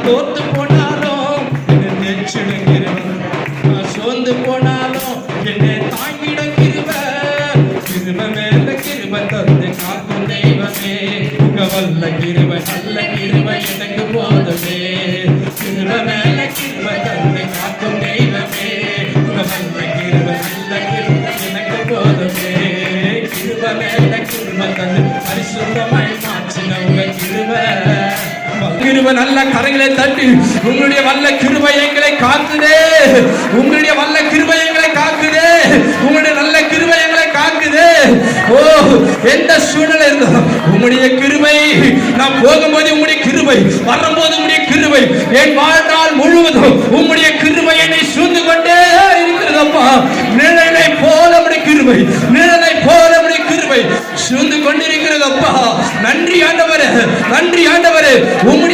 நான் தோத்து போனாலும் என்னை தேற்றிடும் கிருபை, நான் சோர்ந்து போனாலும் என்னை தாங்கிடும் கிருபை. கிருபை மேல கிருபை தந்து காக்கும் தெய்வமே, உங்க வல்ல கிருபை நல்ல கிருபை எனக்கு போதுமே. கிருபை மேல கிருபை தந்து காக்கும் தெய்வமே, உங்க வல்ல கிருபை நல்ல கிருபை எனக்கு போதுமே. கிருபை மேல கிருபை தந்து பரிசுத்தமாய் மாற்றின உங்க கிருபை. கிருபை நல்ல கரங்களை தட்டி உங்களுடைய வல்ல கிருபை எங்களை காக்குதே, உங்களுடைய வல்ல கிருபை எங்களை காக்குதே, உங்களுடைய நல்ல கிருபை எங்களை காக்குதே. ஓ, எந்த சூழ்நிலை இருந்தாலும் உங்களுடைய கிருபை, நான் போகும்போது உங்களுடைய கிருபை, வரும்போது உங்களுடைய கிருபை, என் வாழ்நாள் முழுவதும் உங்களுடைய கிருபை என்னை சூழ்ந்து கொண்டே இருக்கிறதப்பா. நிழலை போல உடைய கிருபை, நிழலை போல உடைய கிருபை சூழ்ந்து கொண்டிருக்கிறதப்பா. நன்றி ஆண்டவரே, நன்றி ஆண்டவரே.